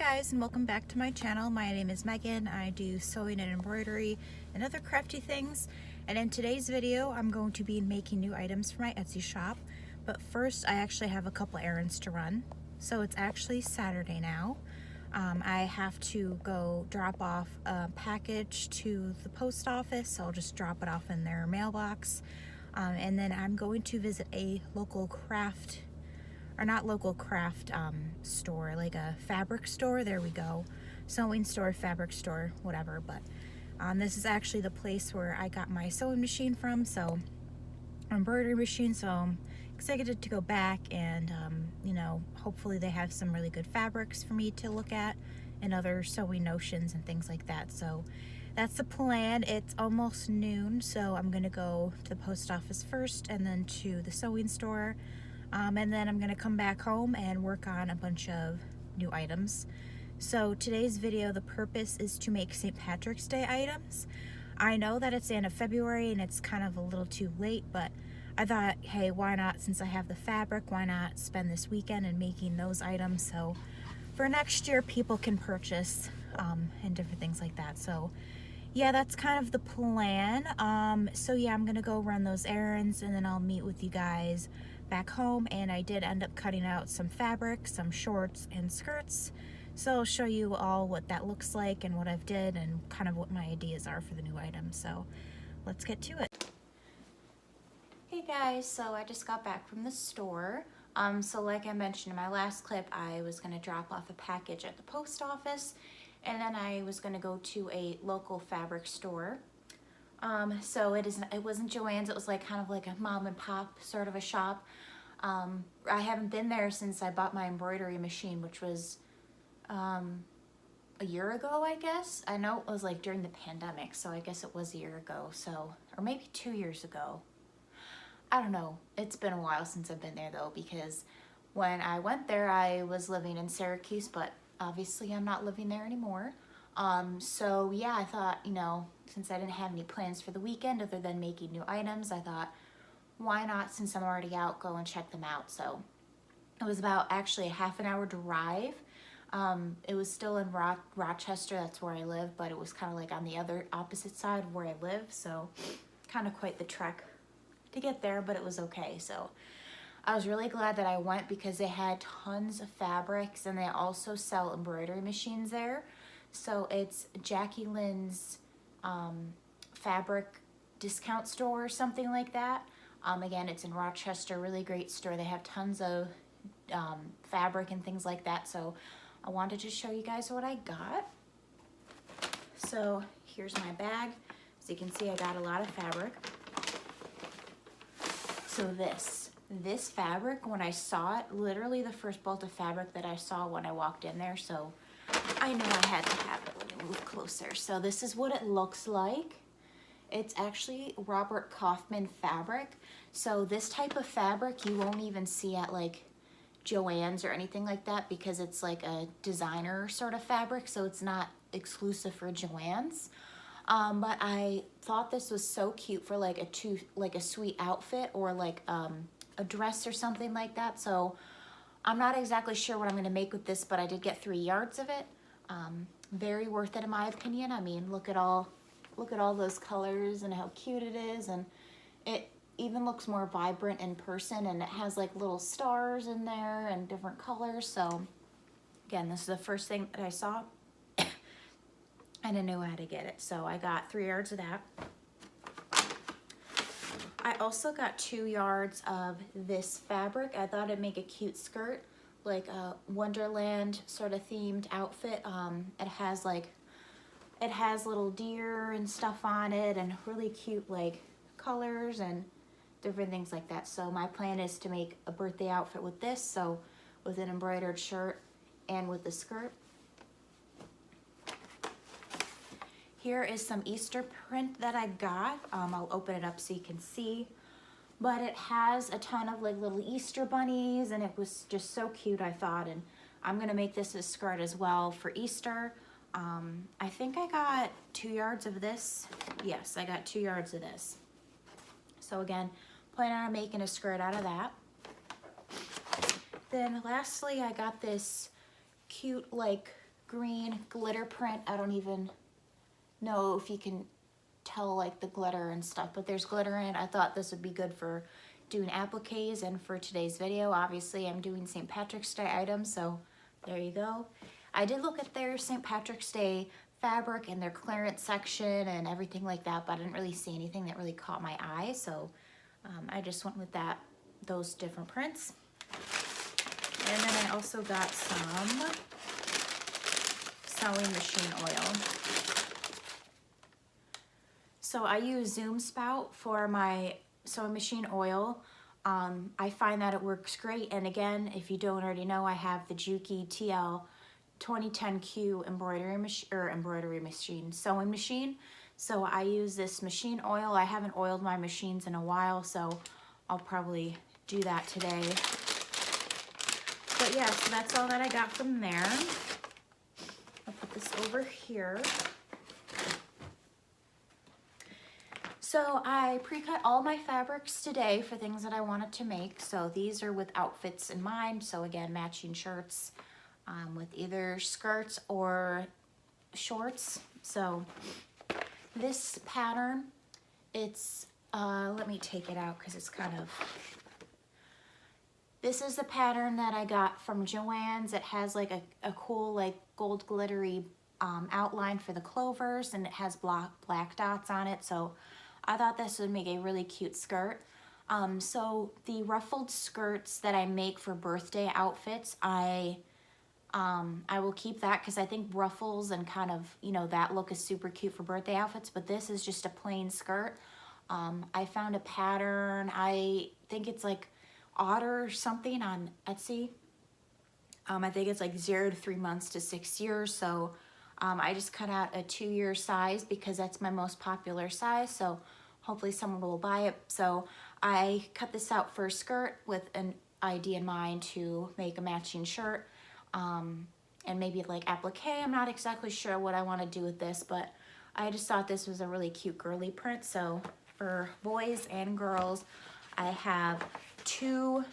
guys, and welcome back to my channel. My name is Megan. I do sewing and embroidery and other crafty things, and in today's video I'm going to be making new items for my Etsy shop. But first I actually have a couple errands to run. So it's actually Saturday now. I have to go drop off a package to the post office, so I'll just drop it off in their mailbox, and then I'm going to visit a local craft store, like a fabric store. There we go. Sewing store, fabric store, whatever. But this is actually the place where I got my sewing machine from, so embroidery machine. So I'm excited to go back and you know, hopefully they have some really good fabrics for me to look at and other sewing notions and things like that. So that's the plan. It's almost noon, so I'm gonna go to the post office first and then to the sewing store. And then I'm gonna come back home and work on a bunch of new items. So today's video, the purpose is to make St. Patrick's Day items. I know that it's the end of February and it's kind of a little too late, but I thought, hey, why not, since I have the fabric, why not spend this weekend in making those items so for next year people can purchase and different things like that. So yeah, that's kind of the plan. So yeah, I'm gonna go run those errands and then I'll meet with you guys back home. And I did end up cutting out some fabric, some shorts and skirts, so I'll show you all what that looks like and what I've did and kind of what my ideas are for the new items. So let's get to it. Hey guys, so I just got back from the store. So like I mentioned in my last clip, I was gonna drop off a package at the post office, and then I was gonna go to a local fabric store. So it wasn't Joann's, it was like kind of like a mom and pop sort of a shop. I haven't been there since I bought my embroidery machine, which was a year ago, I guess. I know it was like during the pandemic, so I guess it was a year ago, so, or maybe 2 years ago. I don't know. It's been a while since I've been there though, because when I went there, I was living in Syracuse, but obviously I'm not living there anymore. So yeah, I thought, you know, since I didn't have any plans for the weekend other than making new items, I thought, why not, since I'm already out, go and check them out. So it was about actually a half an hour drive. It was still in Rochester, that's where I live, but it was kind of like on the other opposite side of where I live. So kind of quite the trek to get there, but it was okay. So I was really glad that I went because they had tons of fabrics, and they also sell embroidery machines there. So it's Jackie Lynn's fabric discount store or something like that. Again, it's in Rochester, really great store. They have tons of fabric and things like that. So I wanted to show you guys what I got. So here's my bag. As you can see, I got a lot of fabric. So this fabric, when I saw it, literally the first bolt of fabric that I saw when I walked in there, so I know I had to have it. Let me move closer. So this is what it looks like. It's actually Robert Kaufman fabric. So this type of fabric you won't even see at like Joann's or anything like that, because it's like a designer sort of fabric, so it's not exclusive for Joann's. But I thought this was so cute for like a sweet outfit or like a dress or something like that. So I'm not exactly sure what I'm gonna make with this, but I did get 3 yards of it. Very worth it in my opinion. I mean, look at all those colors and how cute it is, and it even looks more vibrant in person, and it has like little stars in there and different colors. So again, this is the first thing that I saw and I knew I had to get it. So I got 3 yards of that. I also got 2 yards of this fabric. I thought it'd make a cute skirt, like a Wonderland sort of themed outfit. It has little deer and stuff on it and really cute like colors and different things like that. So my plan is to make a birthday outfit with this, so with an embroidered shirt and with the skirt. Here is some Easter print that I got. I'll open it up so you can see. But it has a ton of like little Easter bunnies, and it was just so cute, I thought. And I'm gonna make this a skirt as well for Easter. I think I got 2 yards of this. Yes, I got 2 yards of this. So again, planning on making a skirt out of that. Then lastly, I got this cute like green glitter print. I don't even know if you can tell like the glitter and stuff, but there's glitter in it. I thought this would be good for doing appliques, and for today's video, obviously I'm doing St. Patrick's Day items, so there you go. I did look at their St. Patrick's Day fabric and their clearance section and everything like that, but I didn't really see anything that really caught my eye, so I just went with those different prints. And then I also got some sewing machine oil. So I use Zoom Spout for my sewing machine oil. I find that it works great, and again, if you don't already know, I have the Juki TL 2010Q embroidery machine, sewing machine. So I use this machine oil. I haven't oiled my machines in a while, so I'll probably do that today. But yeah, so that's all that I got from there. I'll put this over here. So I pre-cut all my fabrics today for things that I wanted to make. So these are with outfits in mind. So again, matching shirts with either skirts or shorts. So this pattern, it's, let me take it out because it's kind of, this is the pattern that I got from Joann's. It has like a cool like gold glittery outline for the clovers, and it has black dots on it. So I thought this would make a really cute skirt. So the ruffled skirts that I make for birthday outfits, I will keep that because I think ruffles and kind of, you know, that look is super cute for birthday outfits, but this is just a plain skirt. I found a pattern, I think it's like Otter or something on Etsy. I think it's like 0 to 3 months to 6 years. So I just cut out a 2-year size because that's my most popular size. So hopefully someone will buy it. So I cut this out for a skirt with an idea in mind to make a matching shirt. And maybe like applique. I'm not exactly sure what I want to do with this, but I just thought this was a really cute girly print. So for boys and girls, I have two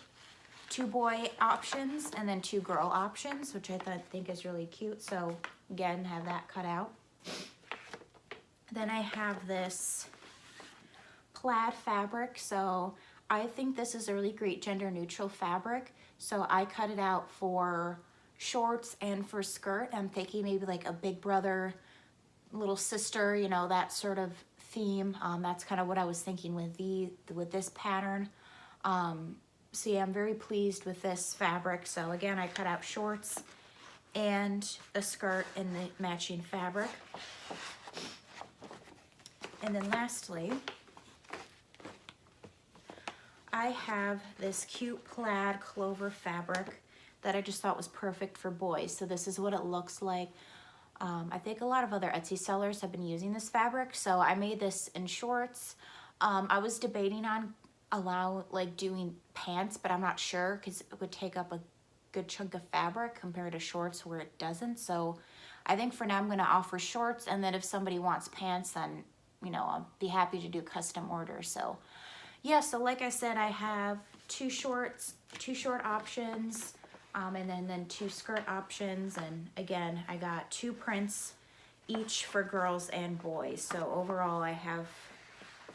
boy options and then 2 girl options, which I think is really cute. So again, have that cut out. Then I have this plaid fabric. So I think this is a really great gender neutral fabric. So I cut it out for shorts and for skirt. I'm thinking maybe like a big brother, little sister, you know, that sort of theme. That's kind of what I was thinking with this pattern. So yeah, I'm very pleased with this fabric. So again, I cut out shorts and a skirt in the matching fabric. And then lastly, I have this cute plaid clover fabric that I just thought was perfect for boys. So this is what it looks like. I think a lot of other Etsy sellers have been using this fabric. So I made this in shorts. I was debating on doing pants, but I'm not sure because it would take up a good chunk of fabric compared to shorts where it doesn't. So I think for now I'm going to offer shorts, and then if somebody wants pants, then, you know, I'll be happy to do custom orders. So yeah, so like I said, I have 2 short options, and then 2 skirt options. And again, I got 2 prints each for girls and boys. So overall I have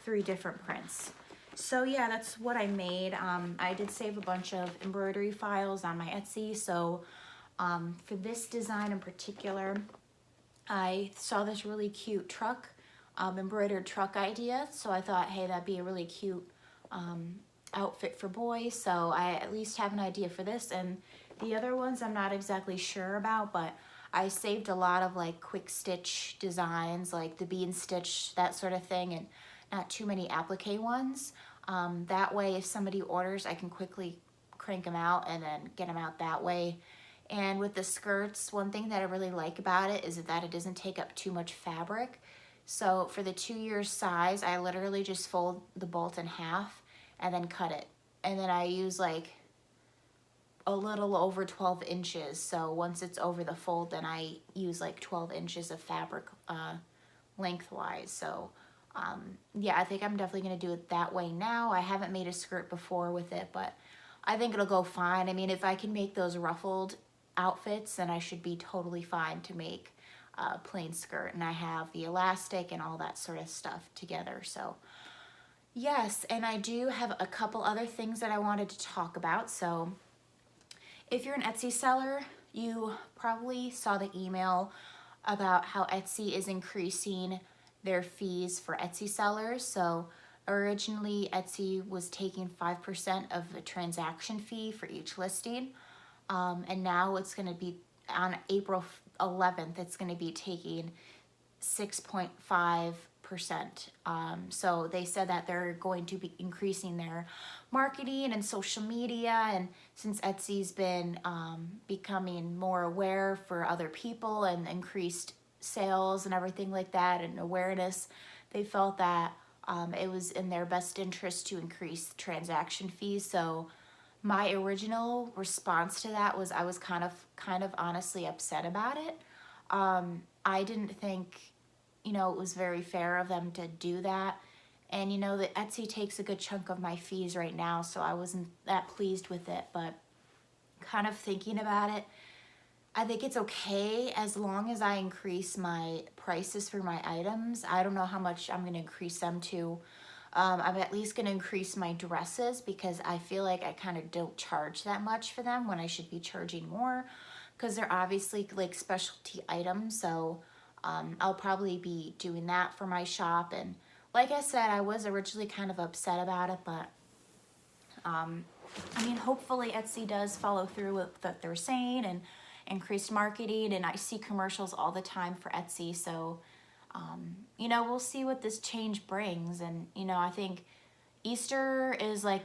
3 different prints. So yeah, that's what I made. I did save a bunch of embroidery files on my Etsy. So for this design in particular, I saw this really cute truck, embroidered truck idea. So I thought, hey, that'd be a really cute outfit for boys. So I at least have an idea for this. And the other ones I'm not exactly sure about, but I saved a lot of like quick stitch designs, like the bean stitch, that sort of thing, and not too many applique ones. That way, if somebody orders, I can quickly crank them out and then get them out that way. And with the skirts, one thing that I really like about it is that it doesn't take up too much fabric. So for the 2-year size, I literally just fold the bolt in half and then cut it. And then I use like a little over 12 inches. So once it's over the fold, then I use like 12 inches of fabric lengthwise. So yeah, I think I'm definitely going to do it that way now. I haven't made a skirt before with it, but I think it'll go fine. I mean, if I can make those ruffled outfits, then I should be totally fine to make a plain skirt. And I have the elastic and all that sort of stuff together. So yes, and I do have a couple other things that I wanted to talk about. So if you're an Etsy seller, you probably saw the email about how Etsy is increasing their fees for Etsy sellers. So originally Etsy was taking 5% of the transaction fee for each listing. And now it's going to be on April 11th, it's going to be taking 6.5%. So they said that they're going to be increasing their marketing and social media. And since Etsy's been becoming more aware for other people and increased sales and everything like that and awareness, they felt that it was in their best interest to increase transaction fees. So my original response to that was I was kind of honestly upset about it. I didn't think, you know, it was very fair of them to do that. And you know that Etsy takes a good chunk of my fees right now, so I wasn't that pleased with it. But kind of thinking about it, I think it's okay as long as I increase my prices for my items. I don't know how much I'm going to increase them to. I'm at least going to increase my dresses because I feel like I kind of don't charge that much for them when I should be charging more, because they're obviously like specialty items. So I'll probably be doing that for my shop. And like I said, I was originally kind of upset about it, but I mean, hopefully Etsy does follow through with what they're saying and increased marketing. And I see commercials all the time for Etsy. So, you know, we'll see what this change brings. And, you know, I think Easter is like,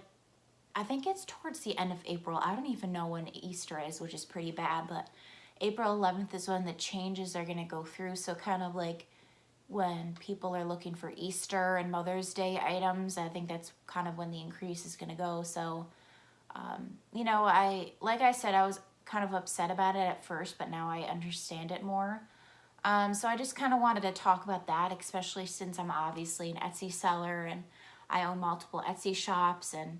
I think it's towards the end of April. I don't even know when Easter is, which is pretty bad, but April 11th is when the changes are going to go through. So kind of like when people are looking for Easter and Mother's Day items, I think that's kind of when the increase is going to go. So, you know, like I said, I was kind of upset about it at first, but now I understand it more. So I just kind of wanted to talk about that, especially since I'm obviously an Etsy seller and I own multiple Etsy shops and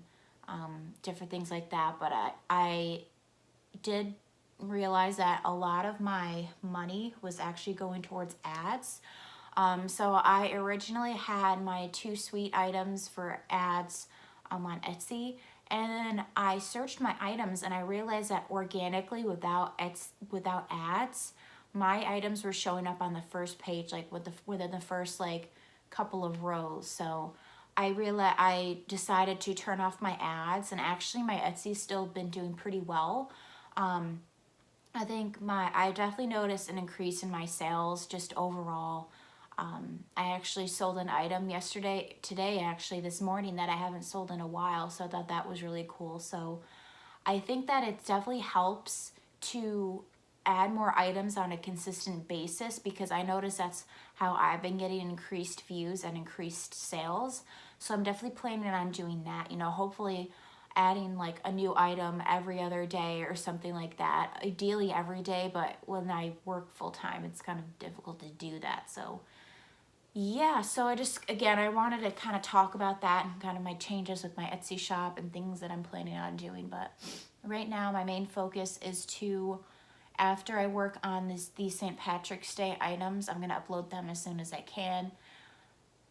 different things like that. But I did realize that a lot of my money was actually going towards ads. So I originally had my 2 sweet items for ads on Etsy, and then I searched my items and I realized that organically without ads, my items were showing up on the first page, like within the first like couple of rows. So I decided to turn off my ads, and actually my Etsy's still been doing pretty well. I think I definitely noticed an increase in my sales just overall. I actually sold an item this morning that I haven't sold in a while, so I thought that was really cool. So I think that it definitely helps to add more items on a consistent basis, because I notice that's how I've been getting increased views and increased sales. So I'm definitely planning on doing that, you know, hopefully adding like a new item every other day or something like that, ideally every day, but when I work full time it's kind of difficult to do that. So yeah, so I wanted to kind of talk about that and kind of my changes with my Etsy shop and things that I'm planning on doing. But right now my main focus is to, after I work on these St. Patrick's Day items, I'm going to upload them as soon as I can.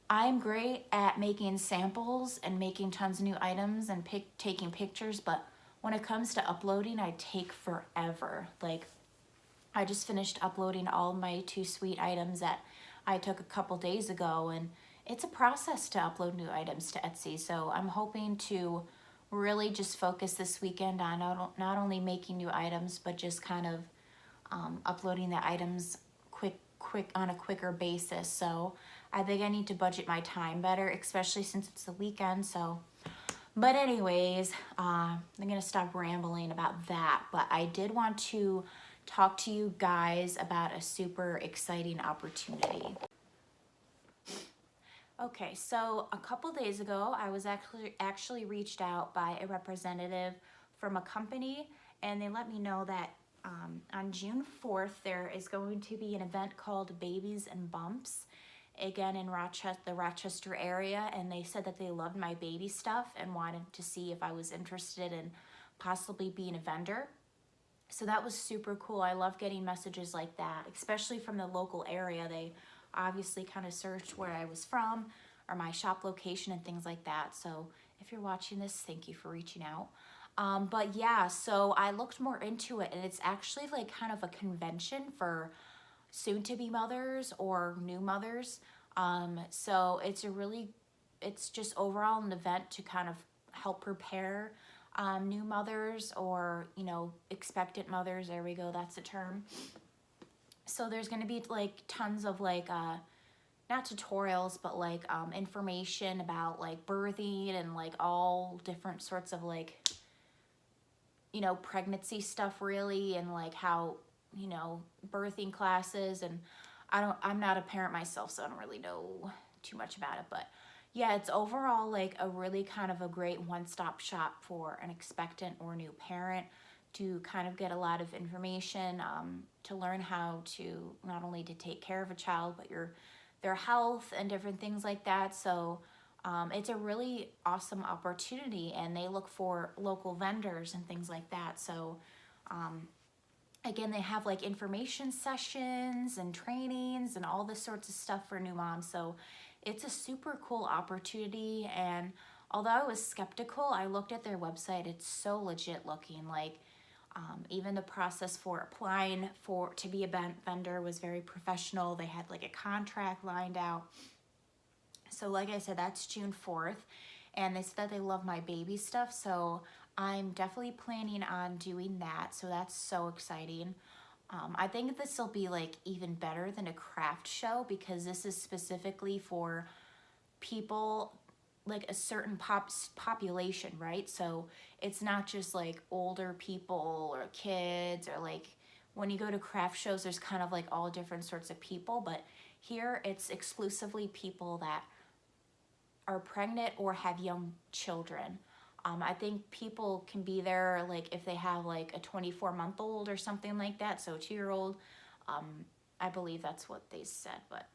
I'm great at making samples and making tons of new items and taking pictures, but when it comes to uploading, I take forever. Like, I just finished uploading all my 2 sweet items that I took a couple days ago, and it's a process to upload new items to Etsy. So I'm hoping to really just focus this weekend on not only making new items, but just kind of uploading the items quick on a quicker basis. So I think I need to budget my time better, especially since it's the weekend. So, but anyways, I'm gonna stop rambling about that. But I did want to talk to you guys about a super exciting opportunity. Okay, so a couple days ago, I was actually reached out by a representative from a company, and they let me know that on June 4th, there is going to be an event called Babies and Bumps, again in the Rochester area, and they said that they loved my baby stuff and wanted to see if I was interested in possibly being a vendor. So that was super cool. I love getting messages like that, especially from the local area. They obviously kind of searched where I was from or my shop location and things like that. So if you're watching this, thank you for reaching out. But yeah, so I looked more into it, and it's actually like kind of a convention for soon-to-be mothers or new mothers. So it's just overall an event to kind of help prepare new mothers, or expectant mothers. There we go, that's the term. So there's going to be like tons of like not tutorials, but like information about like birthing and like all different sorts of like pregnancy stuff, really, and like how birthing classes. And I'm not a parent myself, so I don't really know too much about it, but yeah, it's overall like a really kind of a great one-stop shop for an expectant or new parent to kind of get a lot of information, to learn how to not only to take care of a child, but their health and different things like that. So it's a really awesome opportunity, and they look for local vendors and things like that. So again, they have like information sessions and trainings and all this sorts of stuff for new moms. So it's a super cool opportunity. And although I was skeptical, I looked at their website. It's so legit looking. Like even the process for applying to be a vendor was very professional. They had like a contract lined out. So like I said, that's June 4th. And they said that they love my baby stuff. So I'm definitely planning on doing that. So that's so exciting. I think this will be like even better than a craft show, because this is specifically for people, like a certain population, right? So it's not just like older people or kids, or like when you go to craft shows, there's kind of like all different sorts of people. But here it's exclusively people that are pregnant or have young children. I think people can be there like if they have like a 24-month-old or something like that, so a 2-year-old. I believe that's what they said. But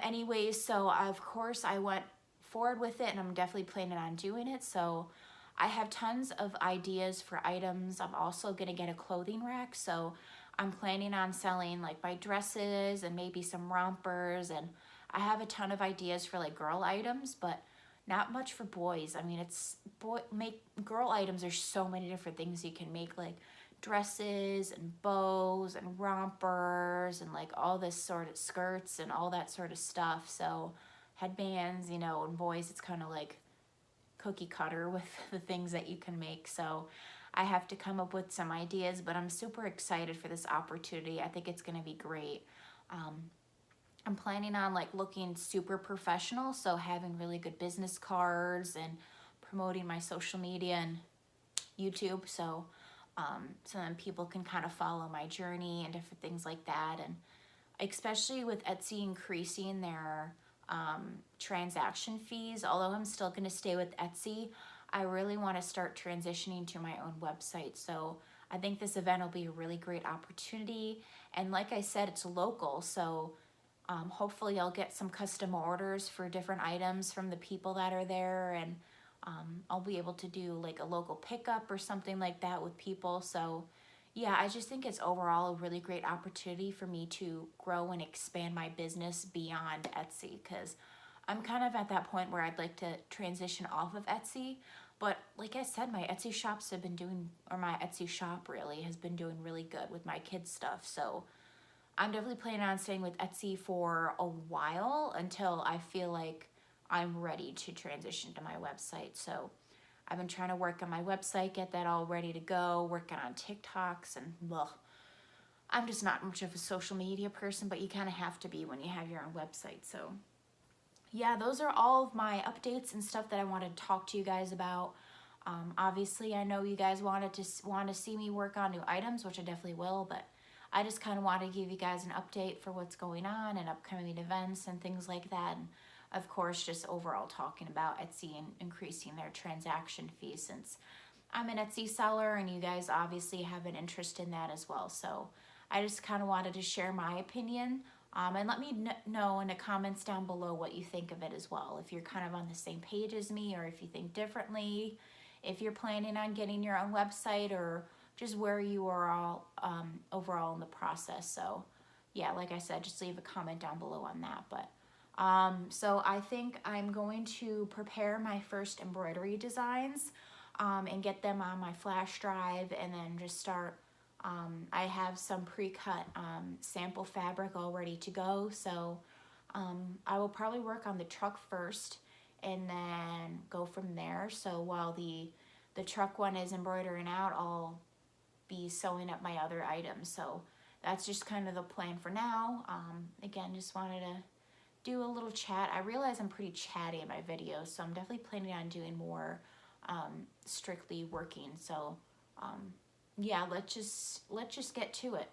anyways, so of course I went forward with it, and I'm definitely planning on doing it. So I have tons of ideas for items. I'm also going to get a clothing rack, so I'm planning on selling like my dresses and maybe some rompers, and I have a ton of ideas for like girl items, but not much for boys. I mean, girl items. There's so many different things you can make, like dresses and bows and rompers and like all this sort of skirts and all that sort of stuff. So headbands, and boys, it's kind of like cookie cutter with the things that you can make. So I have to come up with some ideas, but I'm super excited for this opportunity. I think it's going to be great. I'm planning on like looking super professional, so having really good business cards and promoting my social media and YouTube, so then people can kind of follow my journey and different things like that. And especially with Etsy increasing their transaction fees, although I'm still going to stay with Etsy, I really want to start transitioning to my own website. So I think this event will be a really great opportunity. And like I said, it's local, so hopefully I'll get some custom orders for different items from the people that are there, and I'll be able to do like a local pickup or something like that with people. So yeah, I just think it's overall a really great opportunity for me to grow and expand my business beyond Etsy, because I'm kind of at that point where I'd like to transition off of Etsy. But like I said, my Etsy shop really has been doing really good with my kids' stuff. So I'm definitely planning on staying with Etsy for a while until I feel like I'm ready to transition to my website. So I've been trying to work on my website, get that all ready to go, working on TikToks, and I'm just not much of a social media person, but you kind of have to be when you have your own website. So yeah, those are all of my updates and stuff that I wanted to talk to you guys about. Obviously, I know you guys want to see me work on new items, which I definitely will, but I just kind of want to give you guys an update for what's going on and upcoming events and things like that. And of course, just overall talking about Etsy and increasing their transaction fees, since I'm an Etsy seller and you guys obviously have an interest in that as well. So I just kind of wanted to share my opinion. And let me know in the comments down below what you think of it as well. If you're kind of on the same page as me, or if you think differently, if you're planning on getting your own website or just where you are all overall in the process. So yeah, like I said, just leave a comment down below on that. But so I think I'm going to prepare my first embroidery designs and get them on my flash drive, and then just start. I have some pre-cut sample fabric all ready to go, so I will probably work on the truck first and then go from there. So while the truck one is embroidering out, I'll be sewing up my other items. So that's just kind of the plan for now. Again, just wanted to do a little chat. I realize I'm pretty chatty in my videos, so I'm definitely planning on doing more strictly working. So yeah, let's just get to it.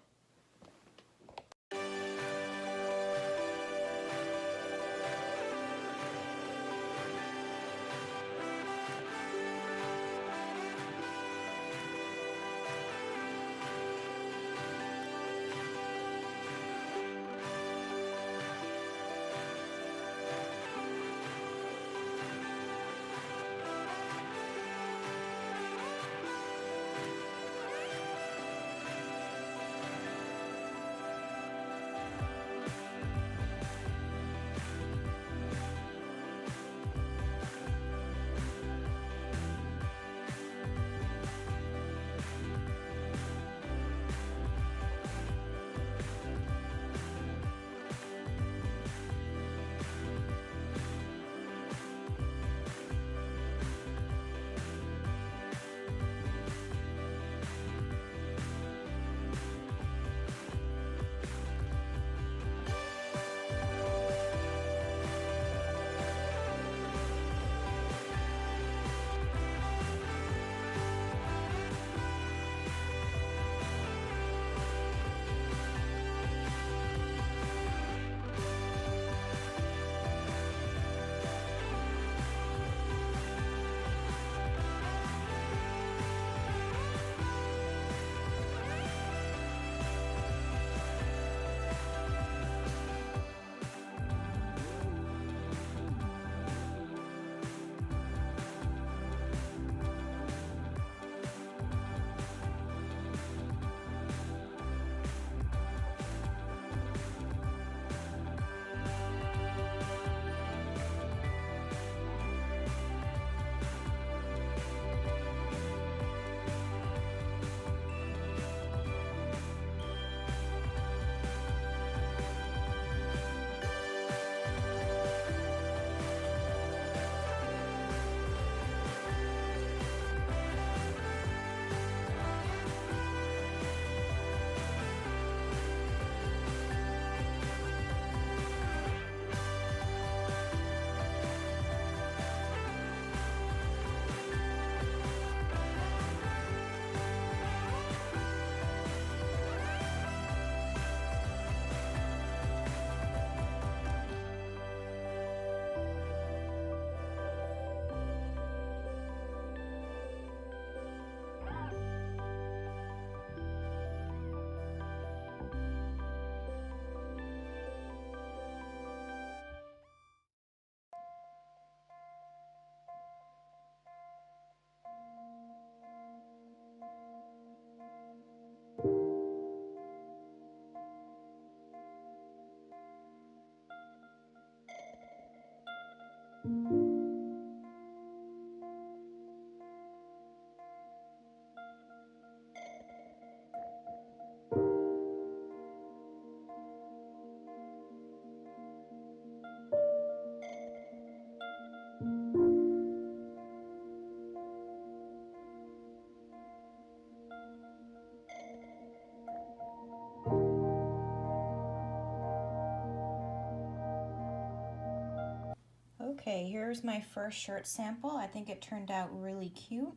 Okay, here's my first shirt sample. I think it turned out really cute.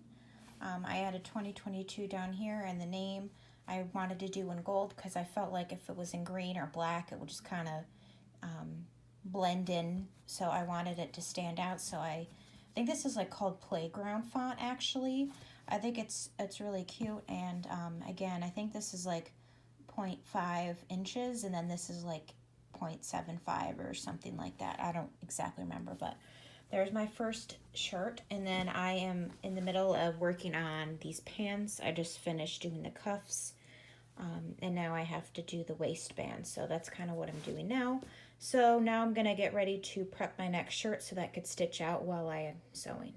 I added 2022 down here, and the name I wanted to do in gold because I felt like if it was in green or black, it would just kind of blend in. So I wanted it to stand out. So I think this is like called Playground font actually. I think it's really cute, and again, I think this is like 0.5 inches, and then this is like 0.75 or something like that. I don't exactly remember, but there's my first shirt, and then I am in the middle of working on these pants. I just finished doing the cuffs, and now I have to do the waistband, so that's kind of what I'm doing now. So now I'm gonna get ready to prep my next shirt so that could stitch out while I am sewing.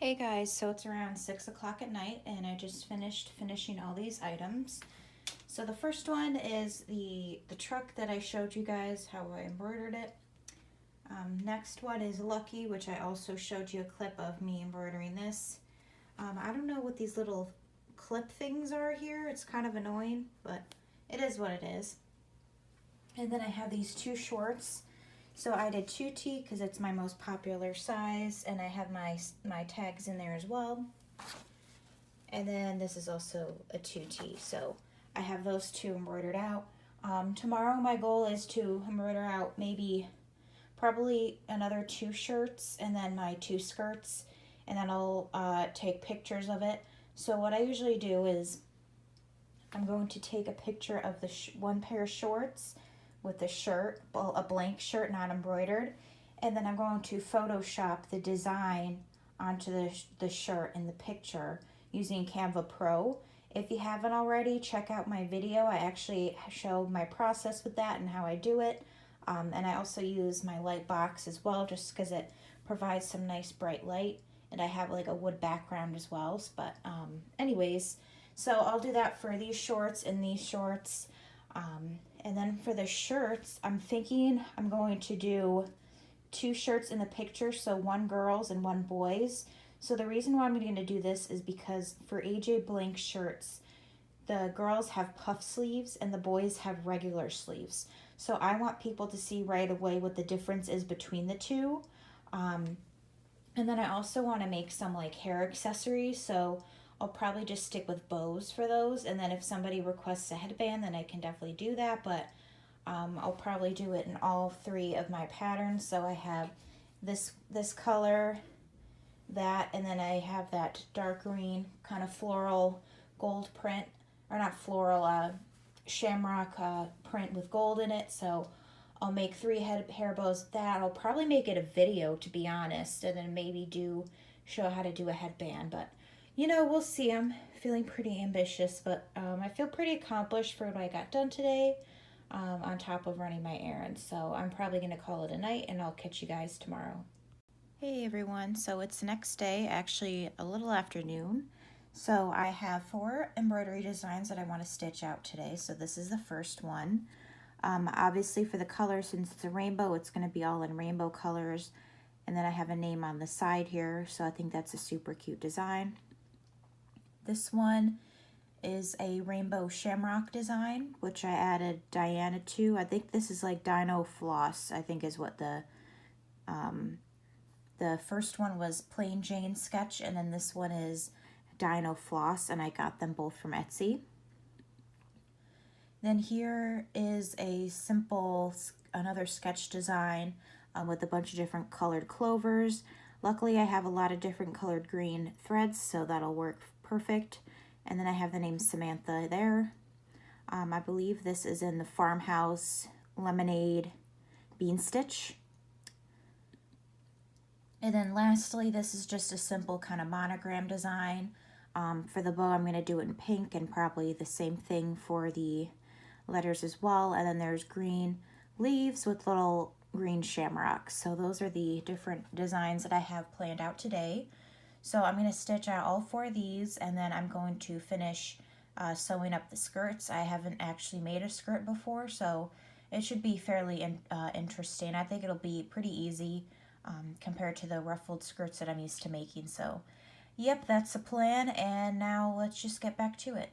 Hey guys, so it's around 6 o'clock at night and I just finished finishing all these items. So the first one is the truck that I showed you guys how I embroidered it. Next one is Lucky, which I also showed you a clip of me embroidering this. I don't know what these little clip things are here. It's kind of annoying, but it is what it is. And then I have these two shorts. So I did 2T because it's my most popular size, and I have my tags in there as well. And then this is also a 2T, so I have those two embroidered out. Tomorrow my goal is to embroider out probably another 2 shirts and then my 2 skirts, and then I'll take pictures of it. So what I usually do is I'm going to take a picture of the one pair of shorts with the shirt, a blank shirt, not embroidered, and then I'm going to Photoshop the design onto the shirt in the picture using Canva Pro. If you haven't already, check out my video. I actually show my process with that and how I do it. And I also use my light box as well, just because it provides some nice bright light, and I have like a wood background as well. But anyways, so I'll do that for these shorts and these shorts. And then for the shirts, I'm thinking I'm going to do 2 shirts in the picture, so 1 girls and 1 boys. So the reason why I'm going to do this is because for AJ Blank shirts, the girls have puff sleeves and the boys have regular sleeves. So I want people to see right away what the difference is between the two. And then I also want to make some like hair accessories, so I'll probably just stick with bows for those. And then if somebody requests a headband, then I can definitely do that. But I'll probably do it in all 3 of my patterns. So I have this color, that, and then I have that dark green kind of floral gold print, or not floral, shamrock print with gold in it. So I'll make 3 hair bows with that. I'll probably make it a video, to be honest, and then maybe show how to do a headband. But you know, we'll see. I'm feeling pretty ambitious, but I feel pretty accomplished for what I got done today, on top of running my errands. So I'm probably going to call it a night, and I'll catch you guys tomorrow. Hey everyone, so it's the next day, actually a little afternoon. So I have 4 embroidery designs that I want to stitch out today. So this is the first one. Obviously for the color, since it's a rainbow, it's going to be all in rainbow colors. And then I have a name on the side here, so I think that's a super cute design. This one is a rainbow shamrock design, which I added Diana to. I think this is like Dino Floss, I think is what the first one was Plain Jane Sketch, and then this one is Dino Floss, and I got them both from Etsy. Then here is a simple, another sketch design with a bunch of different colored clovers. Luckily I have a lot of different colored green threads, so that'll work perfect. And then I have the name Samantha there. I believe this is in the Farmhouse Lemonade Bean Stitch. And then lastly, this is just a simple kind of monogram design. For the bow, I'm going to do it in pink, and probably the same thing for the letters as well. And then there's green leaves with little green shamrocks. So those are the different designs that I have planned out today. So I'm going to stitch out all 4 of these, and then I'm going to finish sewing up the skirts. I haven't actually made a skirt before, so it should be fairly interesting. I think it'll be pretty easy compared to the ruffled skirts that I'm used to making. So yep, that's the plan, and now let's just get back to it.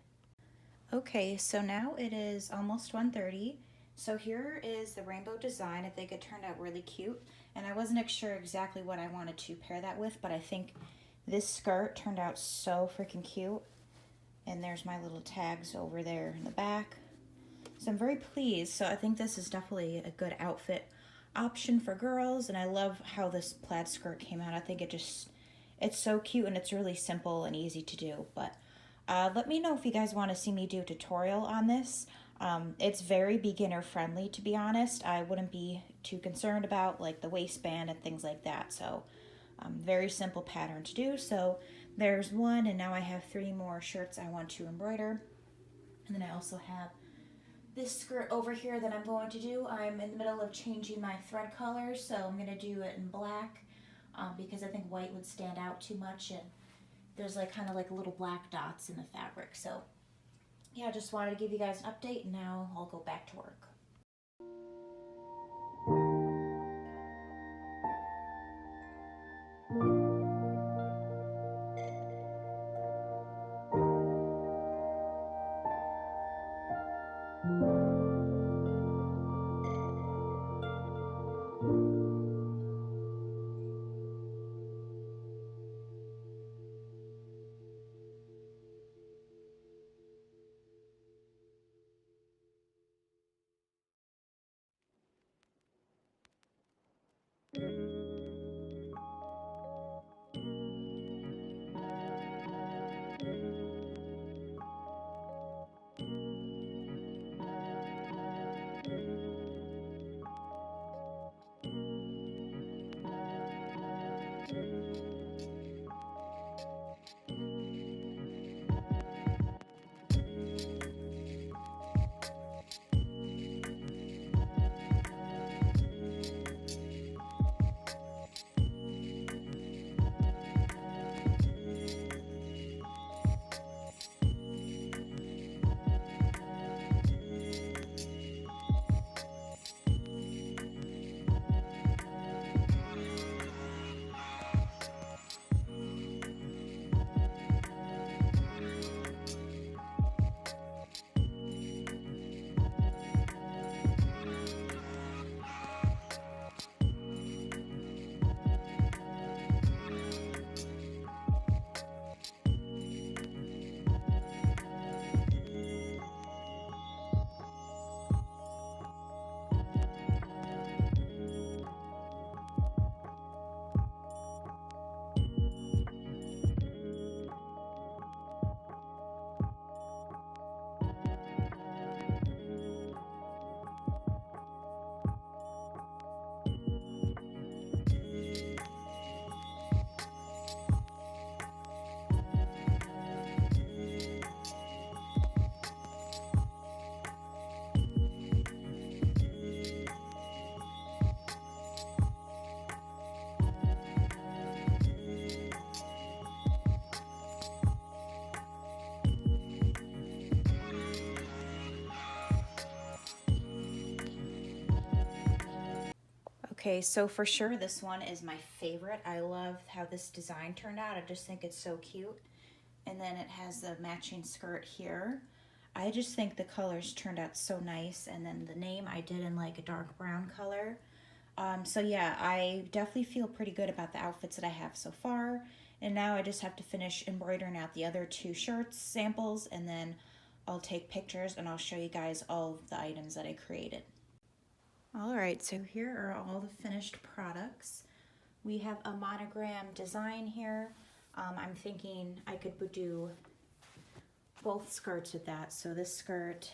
Okay, so now it is almost 1:30. So here is the rainbow design. I think it turned out really cute, and I wasn't sure exactly what I wanted to pair that with, but I think this skirt turned out so freaking cute. And there's my little tags over there in the back. So I'm very pleased. So I think this is definitely a good outfit option for girls, and I love how this plaid skirt came out. I think it's so cute, and it's really simple and easy to do. But let me know if you guys want to see me do a tutorial on this. It's very beginner friendly, to be honest. I wouldn't be too concerned about like the waistband and things like that. So very simple pattern to do. So there's one, and now I have 3 more shirts I want to embroider. And then I also have this skirt over here that I'm going to do. I'm in the middle of changing my thread colors, so I'm going to do it in black because I think white would stand out too much, and there's like kind of like little black dots in the fabric. So yeah, I just wanted to give you guys an update, and now I'll go back to work. Okay, so for sure this one is my favorite. I love how this design turned out. I just think it's so cute. And then it has the matching skirt here. I just think the colors turned out so nice. And then the name I did in like a dark brown color. So yeah, I definitely feel pretty good about the outfits that I have so far. And now I just have to finish embroidering out the other 2 shirts samples, and then I'll take pictures and I'll show you guys all of the items that I created. Alright, so here are all the finished products. We have a monogram design here. I'm thinking I could do both skirts with that. So this skirt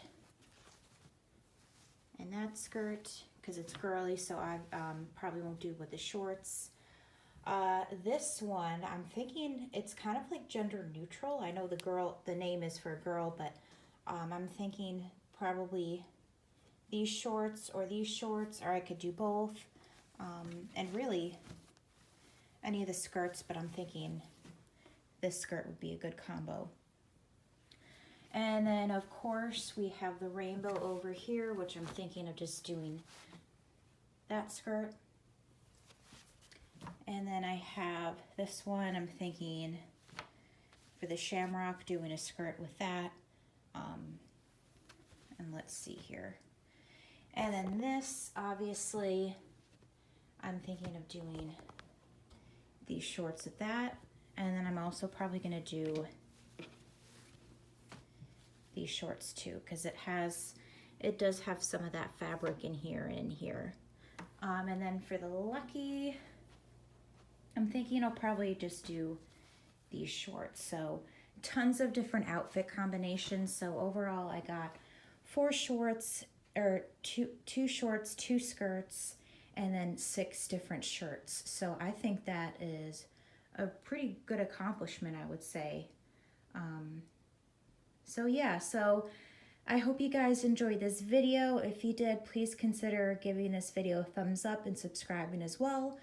that skirt because it's girly, so I probably won't do with the shorts. This one, I'm thinking it's kind of like gender neutral. I know the name is for a girl, but I'm thinking probably these shorts, or I could do both. And really, any of the skirts, but I'm thinking this skirt would be a good combo. And then, of course, we have the rainbow over here, which I'm thinking of just doing that skirt. And then I have this one, I'm thinking for the shamrock, doing a skirt with that. And let's see here. And then this, obviously, I'm thinking of doing these shorts with that. And then I'm also probably going to do these shorts too, because it does have some of that fabric in here and in here. And then for the lucky, I'm thinking I'll probably just do these shorts. So tons of different outfit combinations. So overall I got 4 shorts, or two shorts, 2 skirts, and then 6 different shirts. So I think that is a pretty good accomplishment, I would say. So yeah, so I hope you guys enjoyed this video. If you did, please consider giving this video a thumbs up and subscribing as well.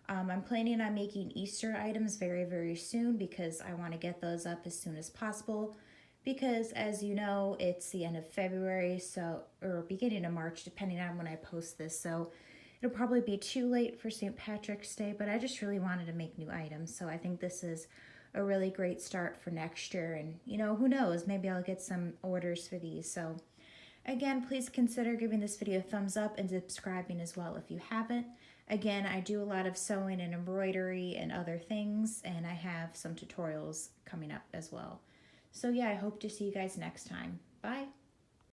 I'm planning on making Easter items very, very soon because I want to get those up as soon as possible. Because as you know, it's the end of February, or beginning of March, depending on when I post this. So it'll probably be too late for St. Patrick's Day, but I just really wanted to make new items. So I think this is a really great start for next year. And who knows, maybe I'll get some orders for these. So again, please consider giving this video a thumbs up and subscribing as well if you haven't. Again, I do a lot of sewing and embroidery and other things, and I have some tutorials coming up as well. So yeah, I hope to see you guys next time. Bye.